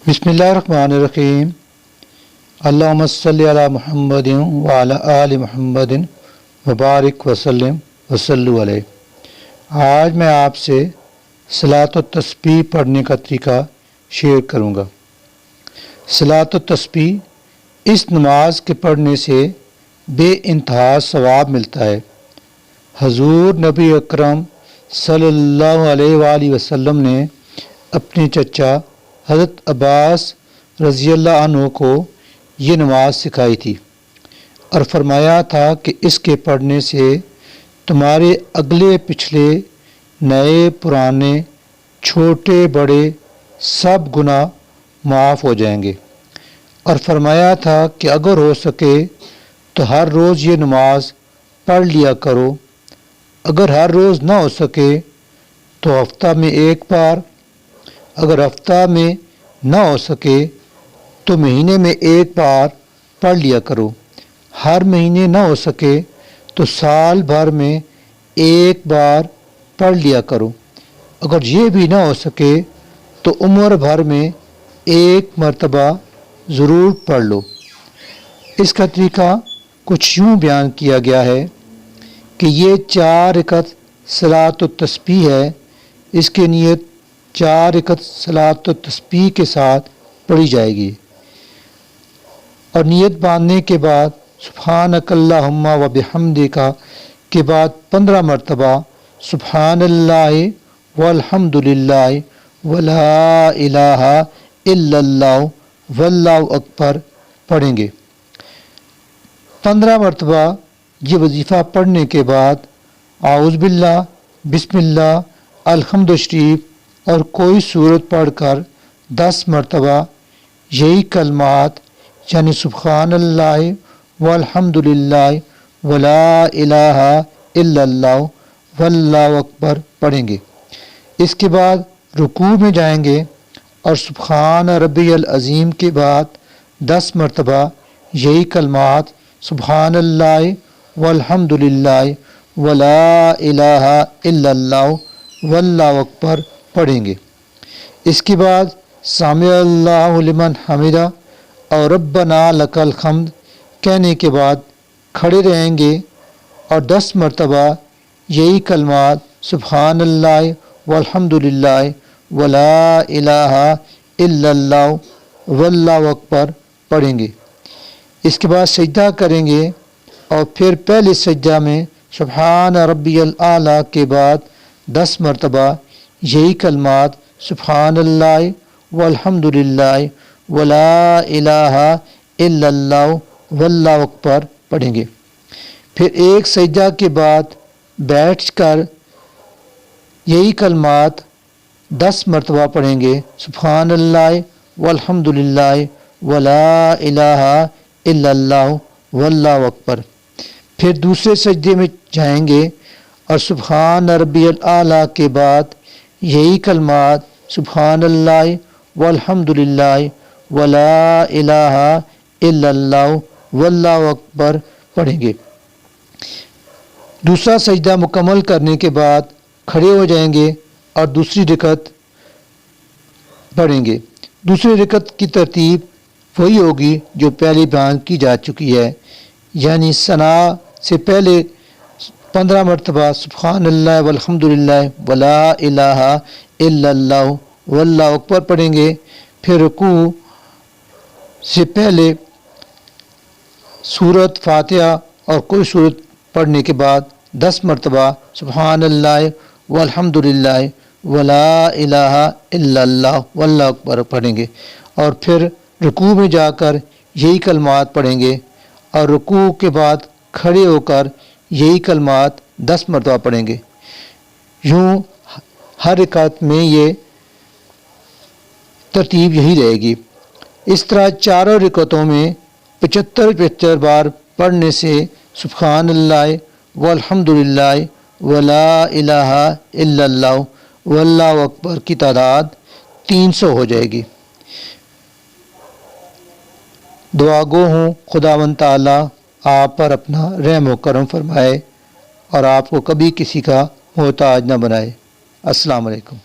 बिस्मिल्लाहिर्रहमानिर्रहीम। अल्लाहुम्मा सल्लि अला मुहम्मदिन व अला आलि मुहम्मदिन व बारिक वसल्लिम वसल्लु अलैहि। आज मैं आपसे सलात व तस्बीह पढ़ने का तरीका शेयर करूँगा। सलात व तस्बीह इस नमाज के पढ़ने से बेइंतहा सवाब मिलता है। हजूर नबी अकरम सल्लल्लाहु अलैहि वसल्लम ने अपने चचा हज़रत अब्बास रज़ियल्लाहु अन्हु को ये नमाज सिखाई थी और फरमाया था कि इसके पढ़ने से तुम्हारे अगले पिछले नए पुराने छोटे बड़े सब गुनाह माफ़ हो जाएंगे। और फरमाया था कि अगर हो सके तो हर रोज़ ये नमाज पढ़ लिया करो। अगर हर रोज़ ना हो सके तो हफ्ता में एक बार, अगर हफ्ता में ना हो सके तो महीने में एक बार पढ़ लिया करो। हर महीने ना हो सके तो साल भर में एक बार पढ़ लिया करो। अगर ये भी ना हो सके तो उम्र भर में एक मर्तबा ज़रूर पढ़ लो। इसका तरीका कुछ यूँ बयान किया गया है कि ये 4 रकअत सलात व तस्बीह है। इसकी नियत 4 रकअत सलात व तस्बीह के साथ पढ़ी जाएगी और नियत बांधने के बाद सुब्हानकल्लाहुम्मा व बिहम्दिका के बाद 15 मरतबा सुब्हानल्लाहि वल्हम्दुलिल्लाहि वला इलाहा इल्लल्लाहु वल्लाहु अकबर पढ़ेंगे। 15 मरतबा ये वजीफ़ा पढ़ने के बाद आऊज़ बिल्लाह, बिस्मिल्लाह, अल्हम्दु शरीफ और कोई सूरत पढ़कर 10 मरतबा यही कलमात यानी सुब्हानल्लाहि वल्हम्दुलिल्लाहि वला इलाहा इल्लल्लाहु वल्लाहु अकबर पढ़ेंगे। इसके बाद रुकू में जाएंगे और सुब्हान रब्बियल अज़ीम के बाद 10 मरतबा यही कलमात सुब्हानल्लाहि वल्हम्दुलिल्लाहि वला इलाहा इल्लल्लाहु वल्लाहु अकबर पढ़ेंगे। इसके बाद सामी अल्लाहु लिमन हमिदा और रब्बना लकल हम्द कहने के बाद खड़े रहेंगे और 10 मरतबा यही कलमात सुब्हानल्लाहि वल्हम्दुलिल्लाहि वला इलाहा इल्लल्लाहु वल्लाहु अकबर पढ़ेंगे। इसके बाद सजदा करेंगे और फिर पहले सजदा में सुब्हान रब्बियल आला के बाद 10 मरतबा यही कलमात सुब्हानल्लाहि वल्हम्दुलिल्लाहि वला इलाहा इल्लल्लाहु वल्लाहु अकबर पढ़ेंगे। फिर एक सजदा के बाद बैठकर यही कलमात 10 मरतबा पढ़ेंगे सुब्हानल्लाहि वल्हम्दुलिल्लाहि वला इलाहा इल्लल्लाहु वल्लाहु अकबर। फिर दूसरे सजदे में जाएंगे और सुब्हान रब्बियल आला के बाद यही कलमात सुब्हानल्लाहि वल्हम्दुलिल्लाहि वला इलाहा इल्लल्लाहु वल्लाहु अकबर पढ़ेंगे। दूसरा सजदा मुकम्मल करने के बाद खड़े हो जाएंगे और दूसरी रकअत पढ़ेंगे। दूसरी रकअत की तरतीब वही होगी जो पहले बयान की जा चुकी है, यानी सना से पहले 15 मरतबा सुब्हानल्लाह वल्हम्दुलिल्लाह वला इलाहा इल्लल्लाहु वल्लाहु अकबर पढ़ेंगे। फिर रुकू से पहले सूरत फातिहा और कोई सूरत पढ़ने के बाद 10 मरतबा सुब्हानल्लाह वल्हम्दुलिल्लाह वला इलाहा इल्लल्लाहु वल्लाहु अकबर पढ़ेंगे और फिर रुकू में जाकर यही कलमात पढ़ेंगे और रुकू के बाद खड़े होकर यही कलमात 10 मरतबा पढ़ेंगे। यूँ हर रकात में ये तरतीब यही रहेगी। इस तरह चारों रकातों में 75 बार पढ़ने से सुब्हानल्लाह वल्हम्दुलिल्लाह वला इलाहा इल्लल्लाहु वल्लाहु अकबर की तादाद 300 हो जाएगी। दुआ गो हूँ खुदावंद ताला आप पर अपना रहम व करम फरमाए और आपको कभी किसी का मोहताज न बनाए। अस्सलाम वालेकुम।